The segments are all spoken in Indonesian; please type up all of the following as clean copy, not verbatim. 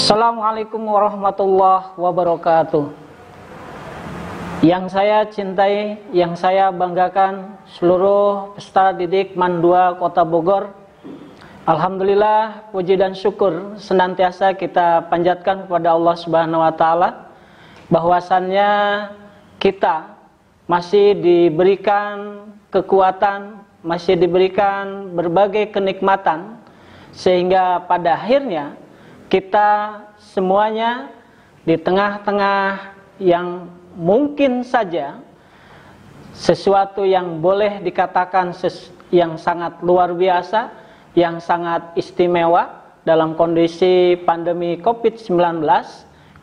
Assalamualaikum warahmatullahi wabarakatuh. Yang saya cintai, yang saya banggakan, seluruh peserta didik MAN 2 Kota Bogor, alhamdulillah, puji dan syukur senantiasa kita panjatkan kepada Allah Subhanahu wa taala bahwasannya kita masih diberikan kekuatan, masih diberikan berbagai kenikmatan, sehingga pada akhirnya kita semuanya di tengah-tengah yang mungkin saja sesuatu yang boleh dikatakan yang sangat luar biasa, yang sangat istimewa dalam kondisi pandemi COVID-19,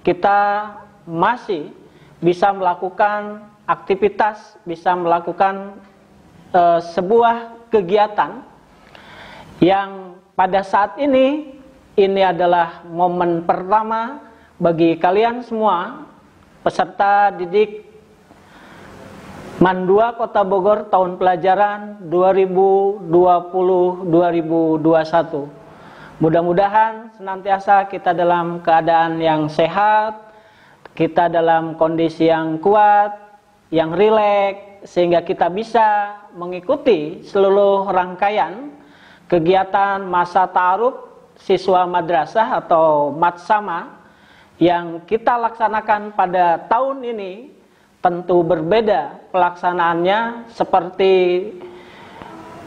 kita masih bisa melakukan aktivitas, bisa melakukan sebuah kegiatan yang pada saat ini adalah momen pertama bagi kalian semua peserta didik MAN 2 Kota Bogor tahun pelajaran 2020-2021. Mudah-mudahan senantiasa kita dalam keadaan yang sehat, kita dalam kondisi yang kuat, yang rileks, sehingga kita bisa mengikuti seluruh rangkaian kegiatan masa ta'aruf siswa madrasah atau matsama yang kita laksanakan pada tahun ini. Tentu berbeda pelaksanaannya seperti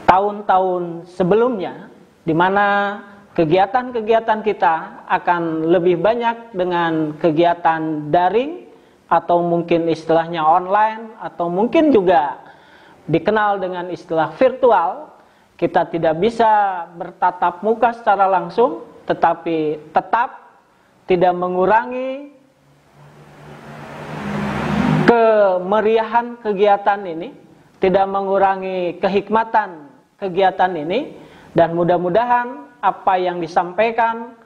tahun-tahun sebelumnya, di mana kegiatan-kegiatan kita akan lebih banyak dengan kegiatan daring atau mungkin istilahnya online, atau mungkin juga dikenal dengan istilah virtual. Kita tidak bisa bertatap muka secara langsung, tetapi tetap tidak mengurangi kemeriahan kegiatan ini, tidak mengurangi kehikmatan kegiatan ini, dan mudah-mudahan apa yang disampaikan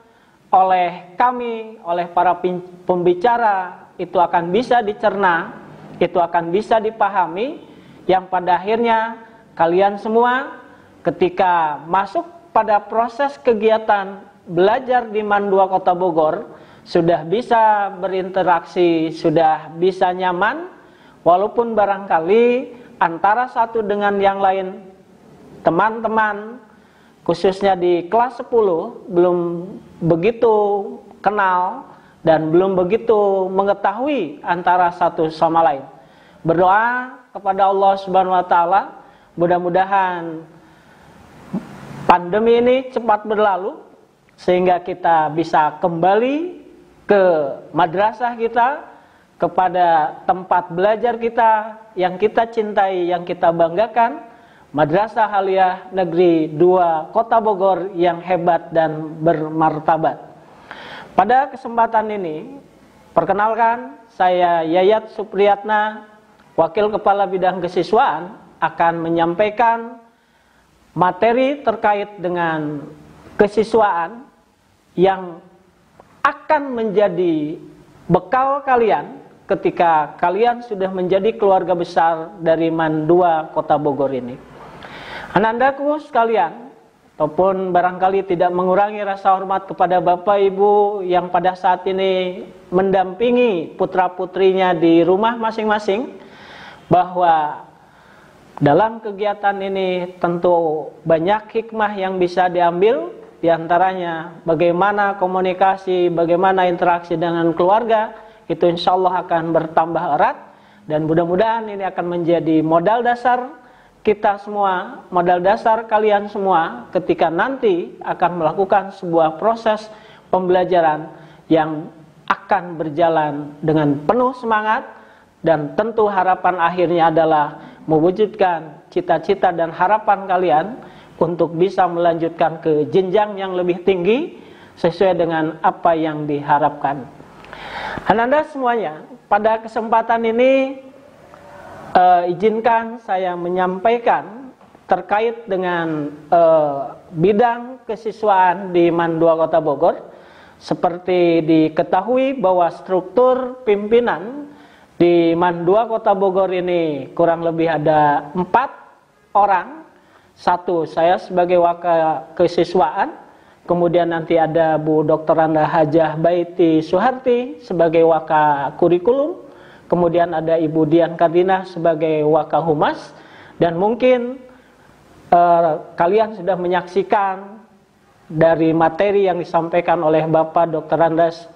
oleh kami, oleh para pembicara, itu akan bisa dicerna, itu akan bisa dipahami, yang pada akhirnya kalian semua ketika masuk pada proses kegiatan belajar di MAN 2 Kota Bogor sudah bisa berinteraksi, sudah bisa nyaman, walaupun barangkali antara satu dengan yang lain teman-teman khususnya di kelas 10 belum begitu kenal dan belum begitu mengetahui antara satu sama lain. Berdoa kepada Allah Subhanahu wa taala, mudah-mudahan pandemi ini cepat berlalu sehingga kita bisa kembali ke madrasah kita, kepada tempat belajar kita yang kita cintai, yang kita banggakan, Madrasah Aliyah Negeri 2 Kota Bogor yang hebat dan bermartabat. Pada kesempatan ini, perkenalkan, saya Yayat Supriyatna, Wakil Kepala Bidang Kesiswaan, akan menyampaikan materi terkait dengan kesiswaan yang akan menjadi bekal kalian ketika kalian sudah menjadi keluarga besar dari MAN 2 Kota Bogor ini. Anandaku sekalian, ataupun barangkali tidak mengurangi rasa hormat kepada Bapak Ibu yang pada saat ini mendampingi putra-putrinya di rumah masing-masing, bahwa dalam kegiatan ini tentu banyak hikmah yang bisa diambil, diantaranya bagaimana komunikasi, bagaimana interaksi dengan keluarga, itu insya Allah akan bertambah erat, dan mudah-mudahan ini akan menjadi modal dasar kita semua, modal dasar kalian semua ketika nanti akan melakukan sebuah proses pembelajaran yang akan berjalan dengan penuh semangat, dan tentu harapan akhirnya adalah mewujudkan cita-cita dan harapan kalian untuk bisa melanjutkan ke jenjang yang lebih tinggi sesuai dengan apa yang diharapkan. Ananda semuanya, pada kesempatan ini izinkan saya menyampaikan terkait dengan bidang kesiswaan di MAN 2 Kota Bogor. Seperti diketahui bahwa struktur pimpinan di MAN 2 Kota Bogor ini kurang lebih ada 4 orang. Satu, saya sebagai wakil kesiswaan, Kemudian nanti ada Bu Dr. Anda Hajah Baiti Suharti sebagai Waka Kurikulum. Kemudian ada Ibu Dian Kardinah sebagai Waka Humas. Dan mungkin kalian sudah menyaksikan dari materi yang disampaikan oleh Bapak Dr. Andes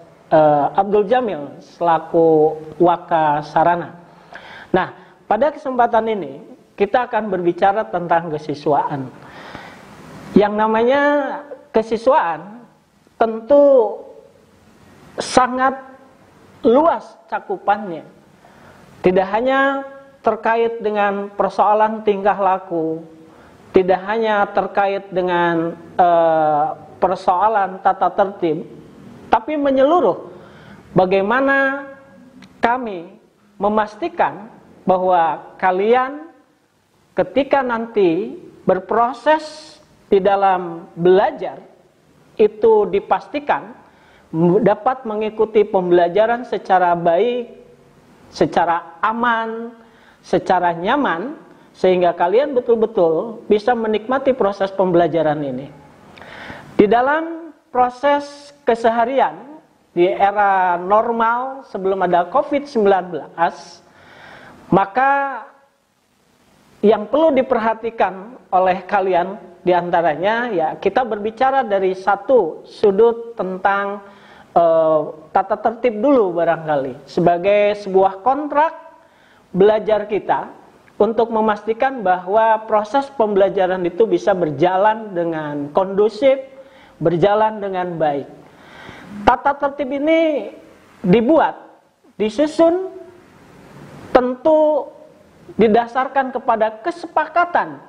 Abdul Jamil selaku Waka Sarana. Nah, pada kesempatan ini kita akan berbicara tentang kesiswaan. Yang namanya kesiswaan tentu sangat luas cakupannya. Tidak hanya terkait dengan persoalan tingkah laku, tidak hanya terkait dengan persoalan tata tertib, tapi menyeluruh bagaimana kami memastikan bahwa kalian ketika nanti berproses di dalam belajar itu dipastikan dapat mengikuti pembelajaran secara baik, secara aman, secara nyaman, sehingga kalian betul-betul bisa menikmati proses pembelajaran ini. Di dalam proses keseharian di era normal sebelum ada COVID-19, maka yang perlu diperhatikan oleh kalian diantaranya ya kita berbicara dari satu sudut tentang tata tertib dulu barangkali sebagai sebuah kontrak belajar kita untuk memastikan bahwa proses pembelajaran itu bisa berjalan dengan kondusif, berjalan dengan baik. Tata tertib ini dibuat, disusun tentu didasarkan kepada kesepakatan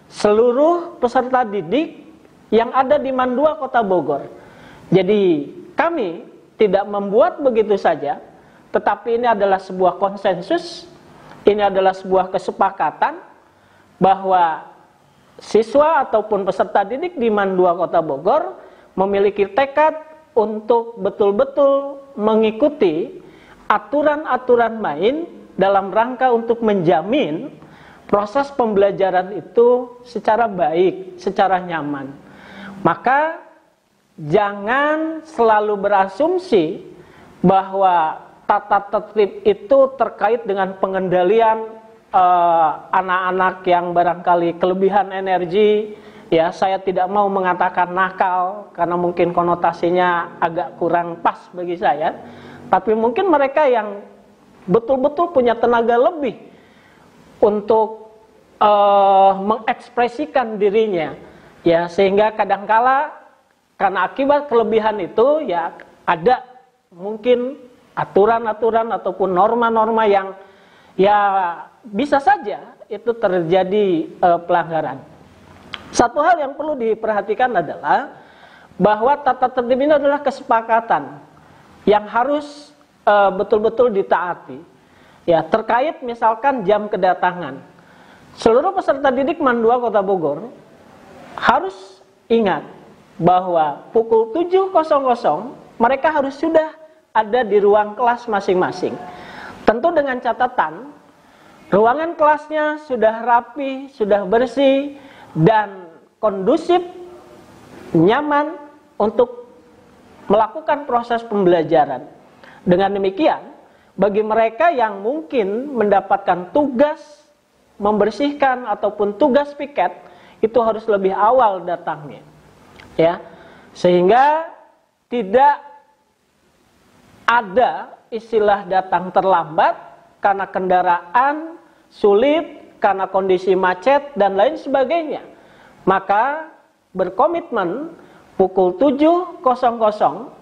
seluruh peserta didik yang ada di Mandua Kota Bogor. Jadi kami tidak membuat begitu saja, tetapi ini adalah sebuah konsensus, ini adalah sebuah kesepakatan bahwa siswa ataupun peserta didik di Mandua Kota Bogor memiliki tekad untuk betul-betul mengikuti aturan-aturan main dalam rangka untuk menjamin proses pembelajaran itu secara baik, secara nyaman. Maka jangan selalu berasumsi bahwa tata tertib itu terkait dengan pengendalian anak-anak yang barangkali kelebihan energi. Ya, saya tidak mau mengatakan nakal karena mungkin konotasinya agak kurang pas bagi saya. Tapi mungkin mereka yang betul-betul punya tenaga lebih untuk mengekspresikan dirinya, ya, sehingga kadangkala karena akibat kelebihan itu ya ada mungkin aturan-aturan ataupun norma-norma yang ya bisa saja itu terjadi pelanggaran. Satu hal yang perlu diperhatikan adalah bahwa tata tertib ini adalah kesepakatan yang harus betul-betul ditaati. Ya, terkait misalkan jam kedatangan. Seluruh peserta didik Mandua Kota Bogor harus ingat bahwa pukul 7.00 mereka harus sudah ada di ruang kelas masing-masing. Tentu dengan catatan ruangan kelasnya sudah rapi, sudah bersih dan kondusif, nyaman untuk melakukan proses pembelajaran. Dengan demikian, bagi mereka yang mungkin mendapatkan tugas membersihkan ataupun tugas piket, itu harus lebih awal datangnya. Ya, sehingga tidak ada istilah datang terlambat karena kendaraan sulit, karena kondisi macet dan lain sebagainya. Maka berkomitmen pukul 7.00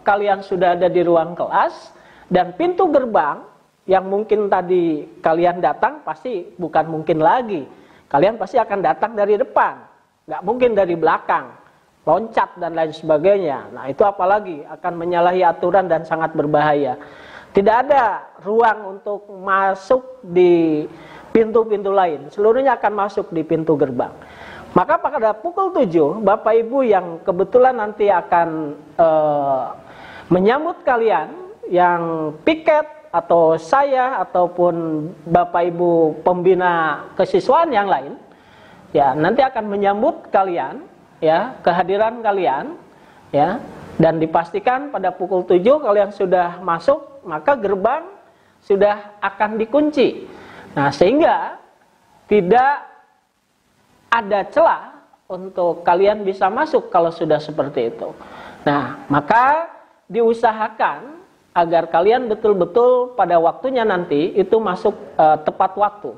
kalian sudah ada di ruang kelas dan pintu gerbang yang mungkin tadi kalian datang pasti bukan mungkin lagi. Kalian pasti akan datang dari depan, nggak mungkin dari belakang, loncat dan lain sebagainya. Nah itu apalagi akan menyalahi aturan dan sangat berbahaya. Tidak ada ruang untuk masuk di pintu-pintu lain, seluruhnya akan masuk di pintu gerbang. Maka pada pukul 7, Bapak Ibu yang kebetulan nanti akan menyambut kalian, yang piket atau saya ataupun Bapak Ibu pembina kesiswaan yang lain, ya nanti akan menyambut kalian, ya kehadiran kalian ya, dan dipastikan pada pukul 7 kalian sudah masuk, maka gerbang sudah akan dikunci. Nah, sehingga tidak ada celah untuk kalian bisa masuk kalau sudah seperti itu. Nah, maka diusahakan agar kalian betul-betul pada waktunya nanti itu masuk tepat waktu.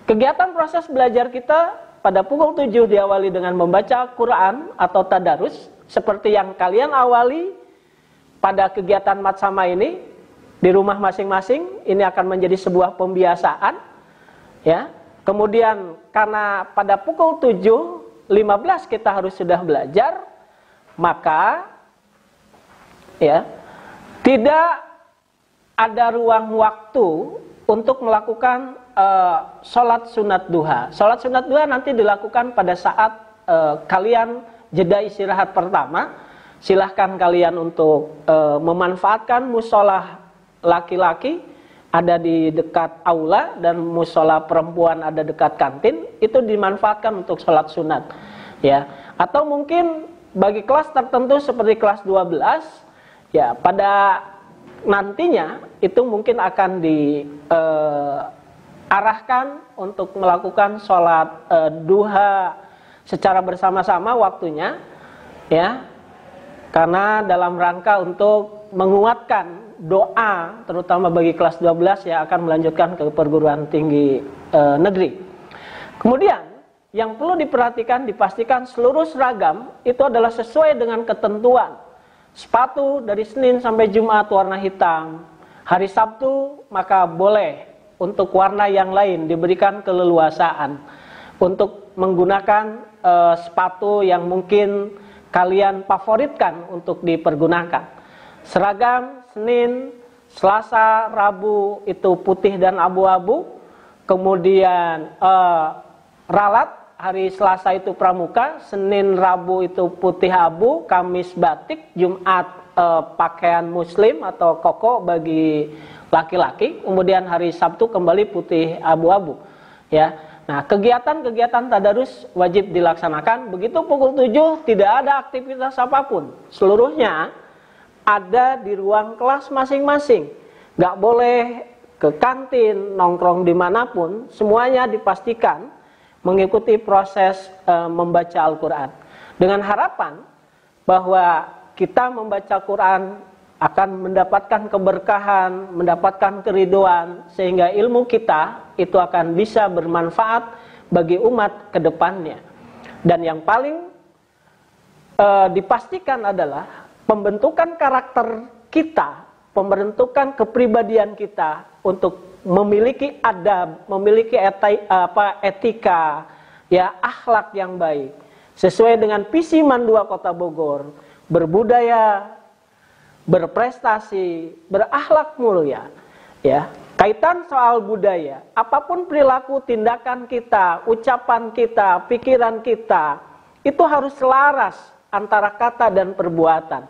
Kegiatan proses belajar kita pada pukul 7 diawali dengan membaca Quran atau tadarus seperti yang kalian awali pada kegiatan matsama ini di rumah masing-masing. Ini akan menjadi sebuah pembiasaan, ya. Kemudian karena pada pukul 7.15 kita harus sudah belajar, maka ya tidak ada ruang waktu untuk melakukan sholat sunat duha. Sholat sunat duha nanti dilakukan pada saat kalian jeda istirahat pertama. Silahkan kalian untuk memanfaatkan musola laki-laki ada di dekat aula dan musola perempuan ada dekat kantin. Itu dimanfaatkan untuk sholat sunat, ya. Atau mungkin bagi kelas tertentu seperti kelas 12, ya, pada nantinya itu mungkin akan diarahkan untuk melakukan sholat duha secara bersama-sama waktunya, ya, karena dalam rangka untuk menguatkan doa terutama bagi kelas 12 yang akan melanjutkan ke perguruan tinggi negeri. Kemudian yang perlu diperhatikan, dipastikan seluruh seragam itu adalah sesuai dengan ketentuan. Sepatu dari Senin sampai Jumat warna hitam. Hari Sabtu maka boleh untuk warna yang lain, diberikan keleluasaan untuk menggunakan sepatu yang mungkin kalian favoritkan untuk dipergunakan. Seragam Senin, Selasa, Rabu itu putih dan abu-abu. Kemudian ralat hari Selasa itu pramuka, Senin, Rabu itu putih abu, Kamis batik, Jumat pakaian muslim atau koko bagi laki-laki, kemudian hari Sabtu kembali putih abu-abu, ya. Nah, kegiatan-kegiatan tadarus wajib dilaksanakan. Begitu pukul 7 tidak ada aktivitas apapun, seluruhnya ada di ruang kelas masing-masing. Gak boleh ke kantin, nongkrong dimanapun, semuanya dipastikan mengikuti proses membaca Al-Quran. Dengan harapan bahwa kita membaca Quran akan mendapatkan keberkahan, mendapatkan keridhaan, sehingga ilmu kita itu akan bisa bermanfaat bagi umat ke depannya. Dan yang paling dipastikan adalah pembentukan karakter kita, pembentukan kepribadian kita untuk memiliki adab, memiliki etika, ya, akhlak yang baik, sesuai dengan visi Mandua Kota Bogor, berbudaya, berprestasi, berakhlak mulia, ya. Kaitan soal budaya, apapun perilaku, tindakan kita, ucapan kita, pikiran kita, itu harus selaras antara kata dan perbuatan.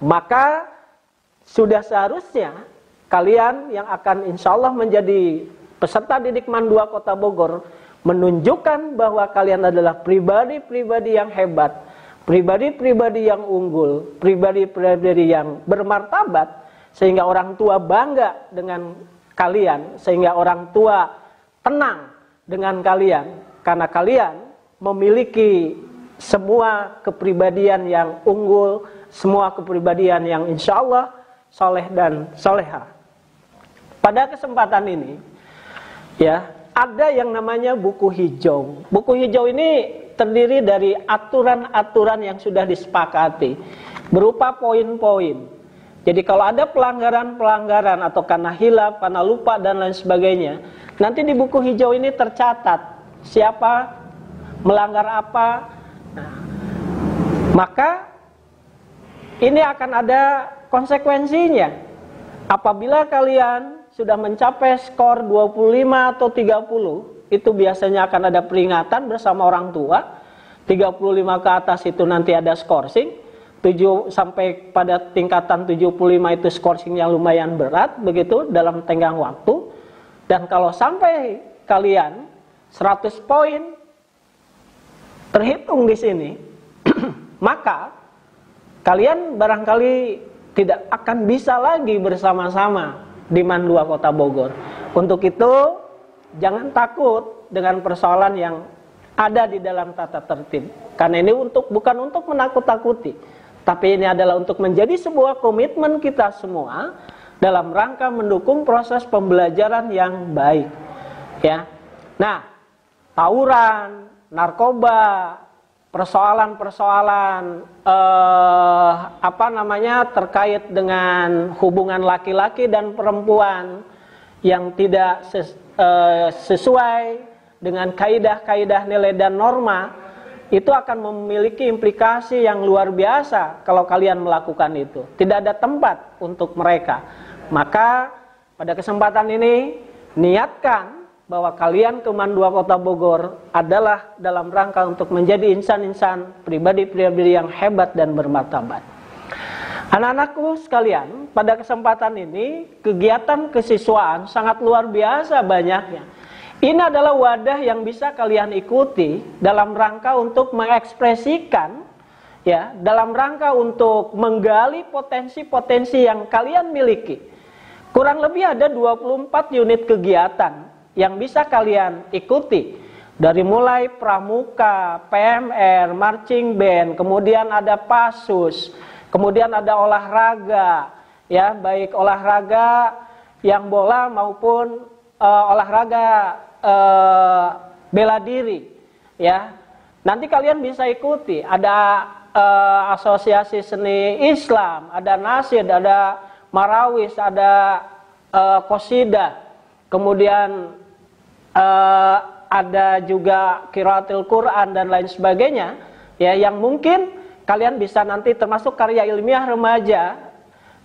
Maka sudah seharusnya kalian yang akan insya Allah menjadi peserta didik Mandua Kota Bogor menunjukkan bahwa kalian adalah pribadi-pribadi yang hebat, pribadi-pribadi yang unggul, pribadi-pribadi yang bermartabat, sehingga orang tua bangga dengan kalian, sehingga orang tua tenang dengan kalian, karena kalian memiliki semua kepribadian yang unggul, semua kepribadian yang insya Allah soleh dan soleha. Pada kesempatan ini, ya, ada yang namanya buku hijau. Buku hijau ini terdiri dari aturan-aturan yang sudah disepakati berupa poin-poin. Jadi kalau ada pelanggaran-pelanggaran atau karena hilaf, karena lupa dan lain sebagainya, nanti di buku hijau ini tercatat siapa melanggar apa. Nah, maka ini akan ada konsekuensinya. Apabila kalian sudah mencapai skor 25 atau 30, itu biasanya akan ada peringatan bersama orang tua. 35 ke atas itu nanti ada skorsing. 7 sampai pada tingkatan 75 itu skorsing yang lumayan berat begitu dalam tenggang waktu. Dan kalau sampai kalian 100 poin terhitung di sini, maka kalian barangkali tidak akan bisa lagi bersama-sama di MAN 2 Kota Bogor. Untuk itu, jangan takut dengan persoalan yang ada di dalam tata tertib. Karena ini bukan untuk menakut-takuti, tapi ini adalah untuk menjadi sebuah komitmen kita semua dalam rangka mendukung proses pembelajaran yang baik. Ya. Nah, tawuran, narkoba, persoalan-persoalan terkait dengan hubungan laki-laki dan perempuan yang tidak sesuai dengan kaidah-kaidah nilai dan norma, itu akan memiliki implikasi yang luar biasa kalau kalian melakukan itu. Tidak ada tempat untuk mereka. Maka pada kesempatan ini niatkan bahwa kalian ke MAN 2 Kota Bogor adalah dalam rangka untuk menjadi insan-insan, pribadi-pribadi yang hebat dan bermartabat. Anak-anakku sekalian, pada kesempatan ini kegiatan kesiswaan sangat luar biasa banyaknya. Ini adalah wadah yang bisa kalian ikuti dalam rangka untuk mengekspresikan, ya, dalam rangka untuk menggali potensi-potensi yang kalian miliki. Kurang lebih ada 24 unit kegiatan yang bisa kalian ikuti. Dari mulai pramuka, PMR, marching band, kemudian ada pasus, kemudian ada olahraga, ya, baik olahraga yang bola maupun olahraga bela diri, ya. Nanti kalian bisa ikuti. Ada asosiasi seni Islam, ada nasyid, ada marawis, ada qasidah, kemudian ada juga qiraatul Quran dan lain sebagainya, ya, yang mungkin kalian bisa nanti termasuk karya ilmiah remaja,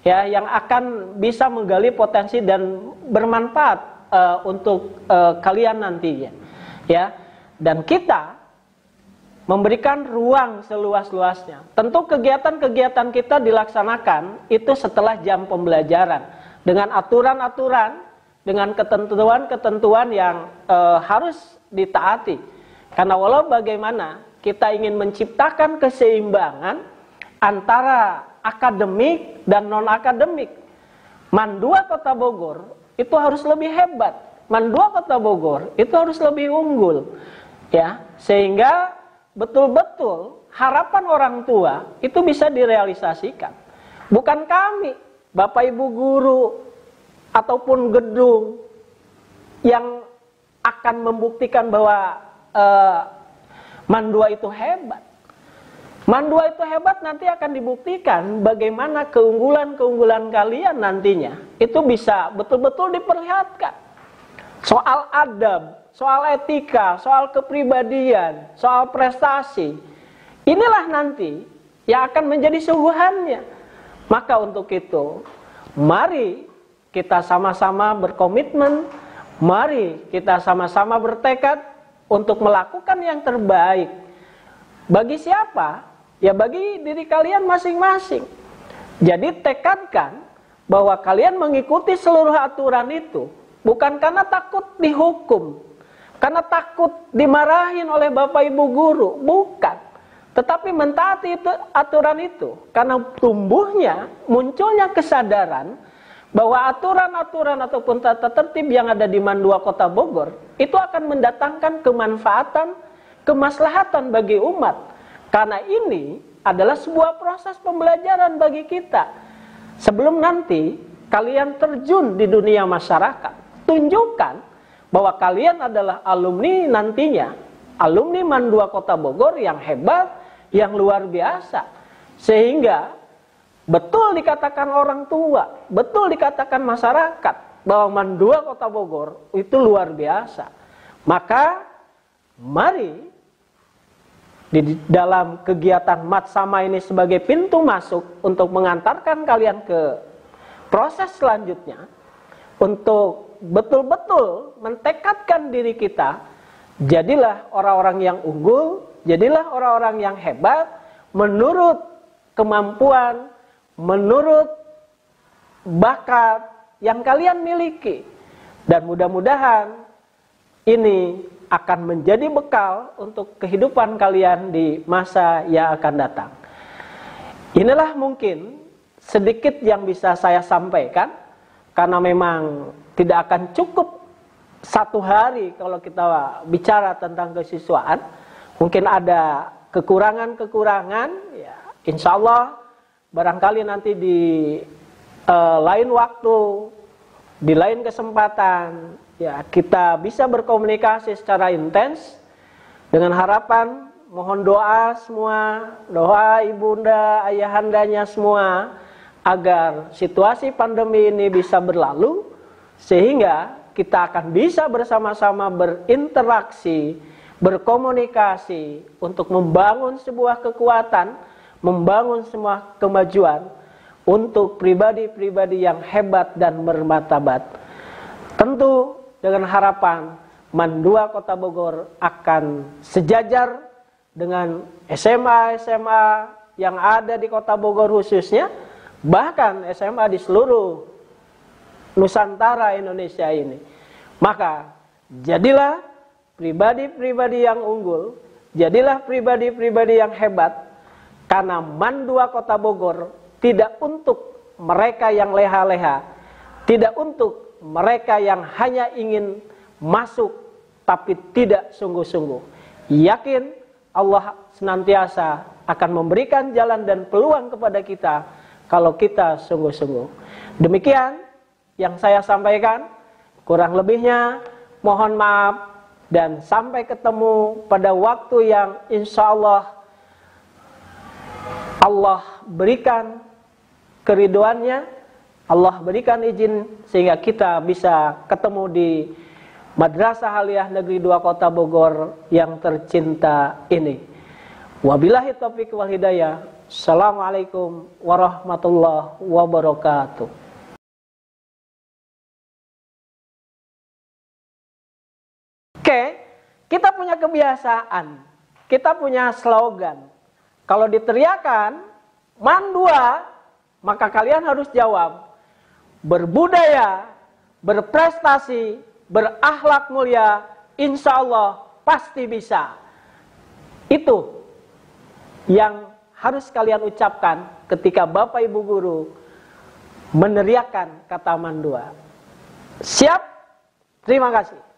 ya, yang akan bisa menggali potensi dan bermanfaat untuk kalian nantinya, ya. Dan kita memberikan ruang seluas-luasnya. Tentu kegiatan-kegiatan kita dilaksanakan itu setelah jam pembelajaran dengan aturan-aturan, dengan ketentuan-ketentuan yang harus ditaati. Karena walau bagaimana kita ingin menciptakan keseimbangan antara akademik dan non-akademik. MAN 2 Kota Bogor itu harus lebih hebat. MAN 2 Kota Bogor itu harus lebih unggul, ya, sehingga betul-betul harapan orang tua itu bisa direalisasikan. Bukan kami, Bapak Ibu guru ataupun gedung yang akan membuktikan bahwa MAN 2 itu hebat. MAN 2 itu hebat nanti akan dibuktikan bagaimana keunggulan-keunggulan kalian nantinya itu bisa betul-betul diperlihatkan. Soal adab, soal etika, soal kepribadian, soal prestasi, inilah nanti yang akan menjadi suguhannya. Maka untuk itu, mari kita sama-sama berkomitmen, mari kita sama-sama bertekad untuk melakukan yang terbaik. Bagi siapa? Ya bagi diri kalian masing-masing. Jadi tekadkan bahwa kalian mengikuti seluruh aturan itu, bukan karena takut dihukum, karena takut dimarahin oleh Bapak Ibu guru, bukan. Tetapi mentaati aturan itu, karena tumbuhnya, munculnya kesadaran bahwa aturan-aturan ataupun tata tertib yang ada di MAN 2 Kota Bogor itu akan mendatangkan kemanfaatan, kemaslahatan bagi umat. Karena ini adalah sebuah proses pembelajaran bagi kita. Sebelum nanti kalian terjun di dunia masyarakat, tunjukkan bahwa kalian adalah alumni nantinya, alumni MAN 2 Kota Bogor yang hebat, yang luar biasa. Sehingga betul dikatakan orang tua, betul dikatakan masyarakat bahwa MAN 2 Kota Bogor itu luar biasa. Maka mari di dalam kegiatan Matsama ini sebagai pintu masuk untuk mengantarkan kalian ke proses selanjutnya, untuk betul-betul mentekadkan diri kita, jadilah orang-orang yang unggul, jadilah orang-orang yang hebat, menurut kemampuan, menurut bakat yang kalian miliki. Dan mudah-mudahan ini akan menjadi bekal untuk kehidupan kalian di masa yang akan datang. Inilah mungkin sedikit yang bisa saya sampaikan, karena memang tidak akan cukup satu hari kalau kita bicara tentang kesiswaan. Mungkin ada kekurangan-kekurangan, ya, insya Allah barangkali nanti di lain waktu, di lain kesempatan, ya, kita bisa berkomunikasi secara intens. Dengan harapan, mohon doa semua, doa ibunda, ayahandanya semua, agar situasi pandemi ini bisa berlalu, sehingga kita akan bisa bersama-sama berinteraksi, berkomunikasi untuk membangun sebuah kekuatan, membangun sebuah kemajuan untuk pribadi-pribadi yang hebat dan bermartabat. Tentu dengan harapan MAN 2 Kota Bogor akan sejajar dengan SMA-SMA yang ada di Kota Bogor khususnya, bahkan SMA di seluruh Nusantara Indonesia ini. Maka jadilah pribadi-pribadi yang unggul, jadilah pribadi-pribadi yang hebat, karena MAN 2 Kota Bogor tidak untuk mereka yang leha-leha, tidak untuk mereka yang hanya ingin masuk tapi tidak sungguh-sungguh. Yakin Allah senantiasa akan memberikan jalan dan peluang kepada kita kalau kita sungguh-sungguh. Demikian yang saya sampaikan, kurang lebihnya mohon maaf, dan sampai ketemu pada waktu yang insya Allah Allah berikan keriduannya, Allah berikan izin sehingga kita bisa ketemu di Madrasah Aliyah Negeri 2 Kota Bogor yang tercinta ini. Wabillahi taufiq wal hidayah. Assalamualaikum warahmatullahi wabarakatuh. Oke, kita punya kebiasaan, kita punya slogan. Kalau diteriakan MAN 2, maka kalian harus jawab berbudaya, berprestasi, berakhlak mulia, insya Allah pasti bisa. Itu yang harus kalian ucapkan ketika Bapak Ibu Guru meneriakkan kata MAN 2. Siap? Terima kasih.